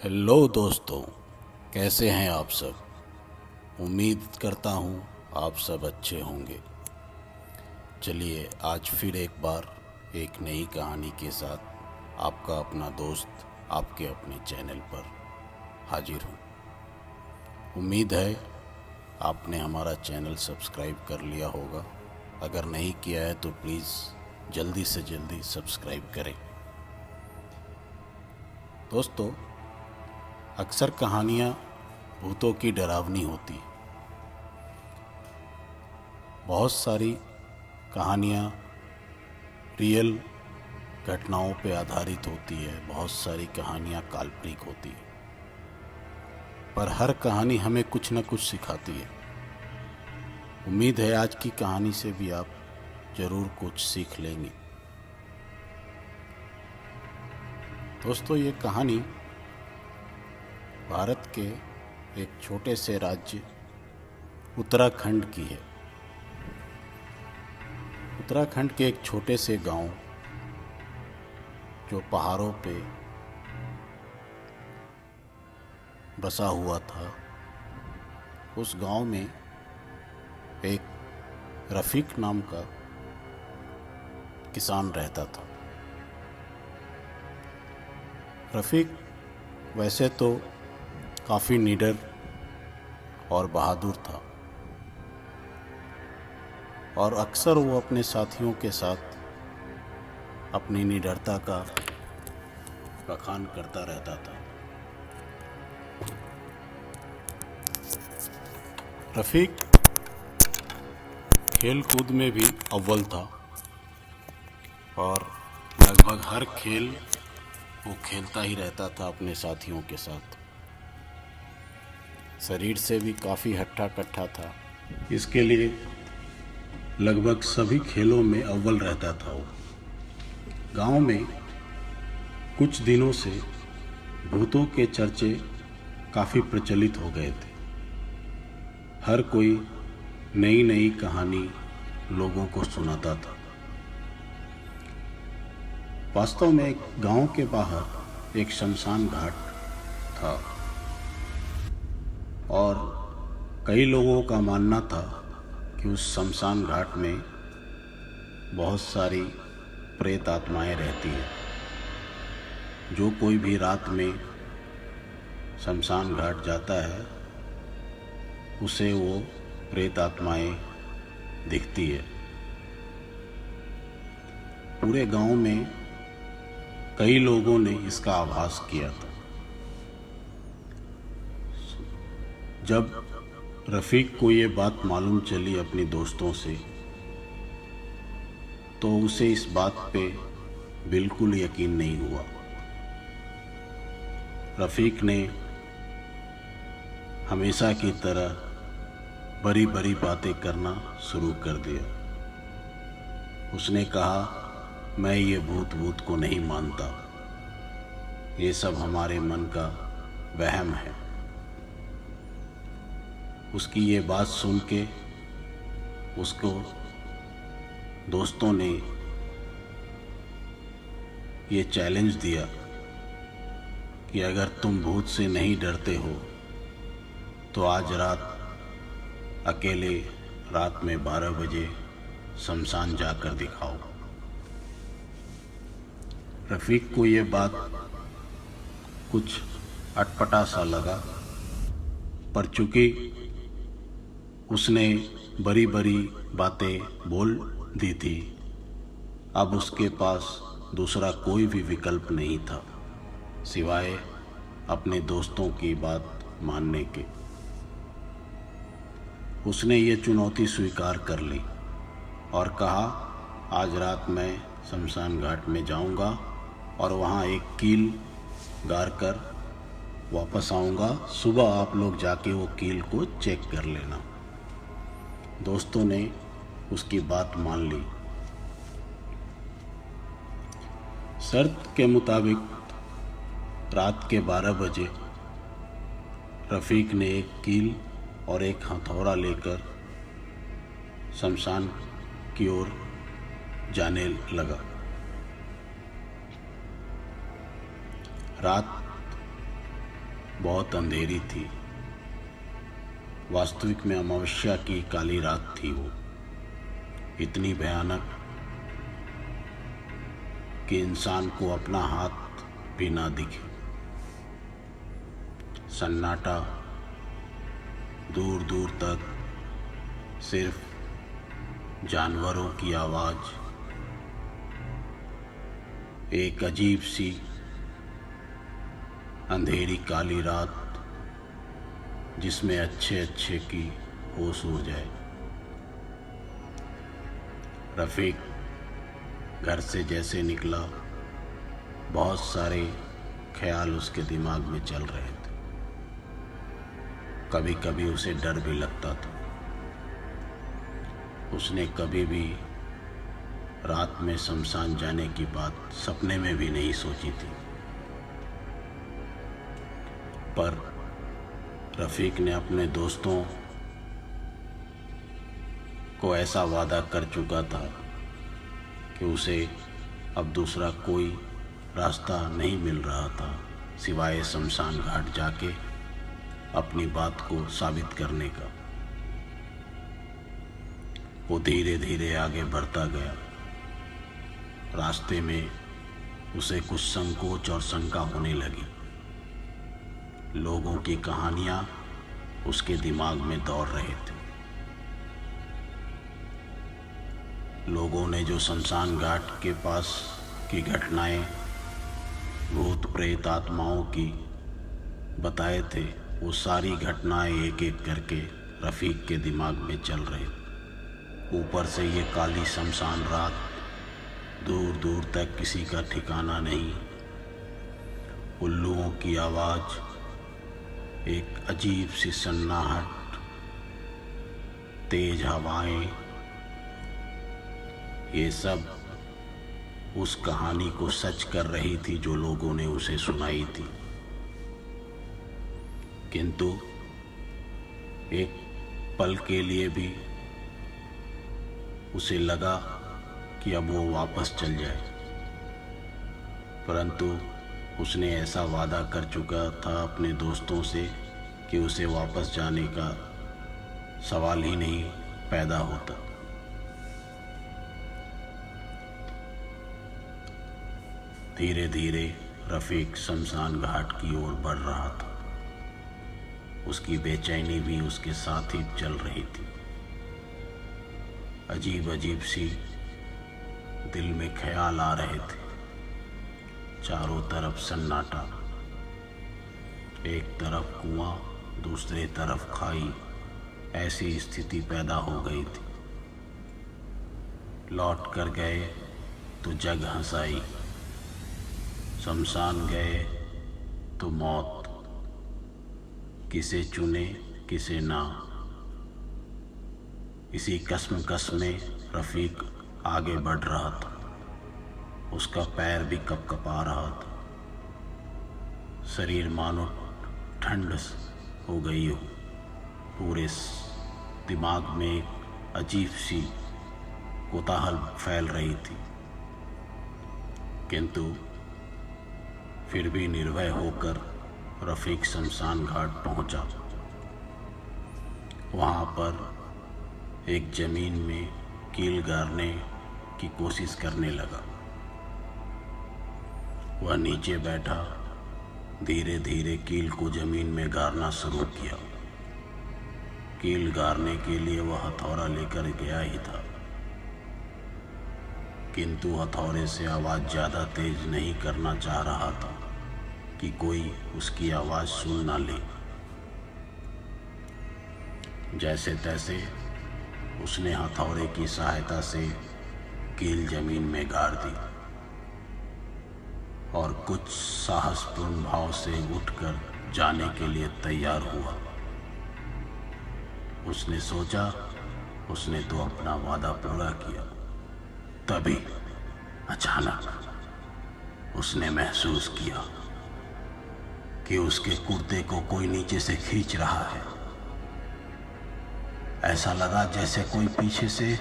Hello दोस्तों, कैसे हैं आप सब। उम्मीद करता हूँ आप सब अच्छे होंगे। चलिए आज फिर एक बार एक नई कहानी के साथ आपका अपना दोस्त आपके अपने चैनल पर हाजिर हूँ। उम्मीद है आपने हमारा चैनल सब्सक्राइब कर लिया होगा। अगर नहीं किया है तो प्लीज़ जल्दी से जल्दी सब्सक्राइब करें। दोस्तों, अक्सर कहानियाँ भूतों की डरावनी होती। बहुत सारी कहानियाँ रियल घटनाओं पे आधारित होती है, बहुत सारी कहानियाँ काल्पनिक होती है, पर हर कहानी हमें कुछ न कुछ सिखाती है। उम्मीद है आज की कहानी से भी आप ज़रूर कुछ सीख लेंगे। दोस्तों, ये कहानी भारत के एक छोटे से राज्य उत्तराखंड की है। उत्तराखंड के एक छोटे से गांव जो पहाड़ों पे बसा हुआ था, उस गांव में एक रफ़ीक नाम का किसान रहता था। रफ़ीक वैसे तो काफ़ी निडर और बहादुर था और अक्सर वो अपने साथियों के साथ अपनी निडरता का बखान करता रहता था। रफ़ीक खेल कूद में भी अव्वल था और लगभग हर खेल वो खेलता ही रहता था अपने साथियों के साथ। शरीर से भी काफ़ी हट्टा कट्ठा था, इसके लिए लगभग सभी खेलों में अव्वल रहता था वो। गांव में कुछ दिनों से भूतों के चर्चे काफ़ी प्रचलित हो गए थे। हर कोई नई नई कहानी लोगों को सुनाता था। वास्तव में गांव के बाहर एक शमशान घाट था और कई लोगों का मानना था कि उस शमशान घाट में बहुत सारी प्रेत आत्माएं रहती हैं। जो कोई भी रात में शमशान घाट जाता है उसे वो प्रेत आत्माएं दिखती है। पूरे गांव में कई लोगों ने इसका आभास किया था। जब रफ़ीक को ये बात मालूम चली अपने दोस्तों से, तो उसे इस बात पे बिल्कुल यकीन नहीं हुआ। रफ़ीक ने हमेशा की तरह बड़ी बड़ी बातें करना शुरू कर दिया। उसने कहा, मैं ये भूत को नहीं मानता, ये सब हमारे मन का वहम है। उसकी ये बात सुन के उसको दोस्तों ने ये चैलेंज दिया कि अगर तुम भूत से नहीं डरते हो तो आज रात अकेले रात में 12 बजे शमशान जाकर दिखाओ। रफ़ीक को ये बात कुछ अटपटा सा लगा, पर चूंकि उसने बड़ी बड़ी बातें बोल दी थी, अब उसके पास दूसरा कोई भी विकल्प नहीं था सिवाय अपने दोस्तों की बात मानने के। उसने ये चुनौती स्वीकार कर ली और कहा, आज रात मैं शमशान घाट में जाऊंगा और वहाँ एक कील गाड़ कर वापस आऊँगा। सुबह आप लोग जाके वो कील को चेक कर लेना। दोस्तों ने उसकी बात मान ली। शर्त के मुताबिक रात के 12 बजे रफ़ीक ने एक कील और एक हथौड़ा लेकर शमशान की ओर जाने लगा। रात बहुत अंधेरी थी। वास्तविक में अमावस्या की काली रात थी वो, इतनी भयानक कि इंसान को अपना हाथ भी ना दिखे। सन्नाटा, दूर दूर तक सिर्फ जानवरों की आवाज, एक अजीब सी अंधेरी काली रात जिसमें अच्छे अच्छे की होश उड़ जाए। रफ़ीक घर से जैसे निकला, बहुत सारे ख्याल उसके दिमाग में चल रहे थे। कभी कभी उसे डर भी लगता था। उसने कभी भी रात में शमशान जाने की बात सपने में भी नहीं सोची थी। पर रफ़ीक ने अपने दोस्तों को ऐसा वादा कर चुका था कि उसे अब दूसरा कोई रास्ता नहीं मिल रहा था सिवाय शमशान घाट जाके अपनी बात को साबित करने का। वो धीरे धीरे आगे बढ़ता गया। रास्ते में उसे कुछ संकोच और शंका होने लगी। लोगों की कहानियां उसके दिमाग में दौड़ रहे थे। लोगों ने जो शमशान घाट के पास की घटनाएं भूत प्रेत आत्माओं की बताए थे, वो सारी घटनाएं एक एक करके रफ़ीक के दिमाग में चल रहे थे। ऊपर से ये काली शमशान रात, दूर दूर तक किसी का ठिकाना नहीं, उल्लुओं की आवाज़, एक अजीब सी सन्नाहट, तेज हवाएं, ये सब उस कहानी को सच कर रही थी जो लोगों ने उसे सुनाई थी। किंतु एक पल के लिए भी उसे लगा कि अब वो वापस चल जाए, परंतु उसने ऐसा वादा कर चुका था अपने दोस्तों से कि उसे वापस जाने का सवाल ही नहीं पैदा होता। धीरे धीरे रफ़ीक शमशान घाट की ओर बढ़ रहा था। उसकी बेचैनी भी उसके साथ ही चल रही थी। अजीब अजीब सी दिल में ख्याल आ रहे थे। चारों तरफ सन्नाटा, एक तरफ कुआं, दूसरे तरफ खाई, ऐसी स्थिति पैदा हो गई थी। लौट कर गए तो जग हंसाई, शमशान गए तो मौत, किसे चुने किसे ना। इसी कश्मकश में रफ़ीक आगे बढ़ रहा था। उसका पैर भी कपकपा रहा था। शरीर मानो ठंड हो गई हो। पूरे दिमाग में एक अजीब सी कोताहल फैल रही थी। किंतु फिर भी निर्भय होकर रफ़ीक शमशान घाट पहुंचा। वहां पर एक जमीन में कील गाड़ने की कोशिश करने लगा। वह नीचे बैठा, धीरे धीरे कील को जमीन में गाड़ना शुरू किया। कील गाड़ने के लिए वह हथौड़ा लेकर गया ही था, किंतु हथौड़े से आवाज़ ज़्यादा तेज नहीं करना चाह रहा था कि कोई उसकी आवाज़ सुन ना ले। जैसे तैसे उसने हथौड़े की सहायता से कील जमीन में गाड़ दी और कुछ साहसपूर्ण भाव से उठकर जाने के लिए तैयार हुआ। उसने सोचा उसने तो अपना वादा पूरा किया। तभी अचानक उसने महसूस किया कि उसके कुर्ते को कोई नीचे से खींच रहा है। ऐसा लगा जैसे कोई पीछे से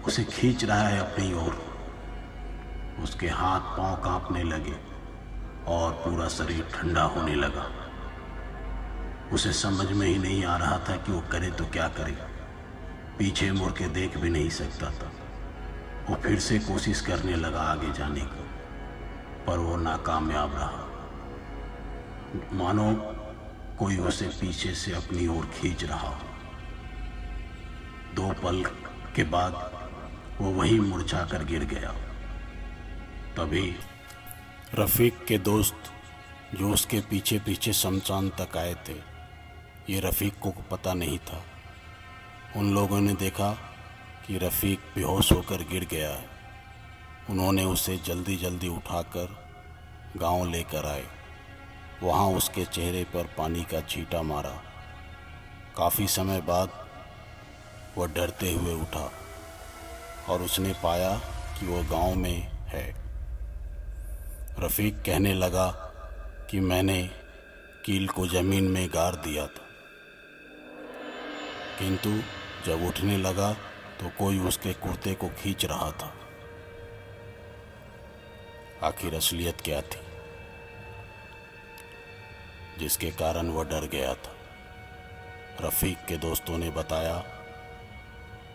उसे खींच रहा है अपनी ओर। उसके हाथ पांव कांपने लगे और पूरा शरीर ठंडा होने लगा। उसे समझ में ही नहीं आ रहा था कि वो करे तो क्या करे। पीछे मुड़ के देख भी नहीं सकता था। वो फिर से कोशिश करने लगा आगे जाने की, पर वो नाकामयाब रहा। मानो कोई उसे पीछे से अपनी ओर खींच रहा हो। 2 पल के बाद वो वहीं मुरझा कर गिर गया। तभी रफ़ीक के दोस्त जो उसके पीछे पीछे शमशान तक आए थे, ये रफ़ीक को पता नहीं था। उन लोगों ने देखा कि रफ़ीक बेहोश होकर गिर गया है। उन्होंने उसे जल्दी जल्दी उठाकर गांव लेकर आए। वहां उसके चेहरे पर पानी का छींटा मारा। काफ़ी समय बाद वह डरते हुए उठा और उसने पाया कि वह गांव में है। रफ़ीक कहने लगा कि मैंने कील को ज़मीन में गाड़ दिया था, किंतु जब उठने लगा तो कोई उसके कुर्ते को खींच रहा था। आखिर असलियत क्या थी जिसके कारण वह डर गया था? रफ़ीक के दोस्तों ने बताया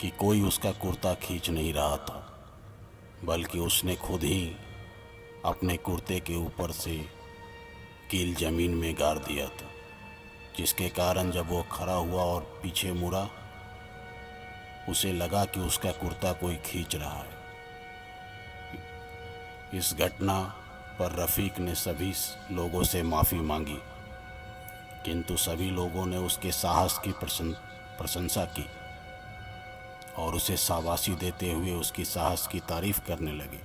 कि कोई उसका कुर्ता खींच नहीं रहा था, बल्कि उसने खुद ही अपने कुर्ते के ऊपर से कील ज़मीन में गाड़ दिया था, जिसके कारण जब वो खड़ा हुआ और पीछे मुड़ा, उसे लगा कि उसका कुर्ता कोई खींच रहा है। इस घटना पर रफ़ीक ने सभी लोगों से माफ़ी मांगी, किंतु सभी लोगों ने उसके साहस की प्रशंसा की और उसे शाबाशी देते हुए उसकी साहस की तारीफ़ करने लगे।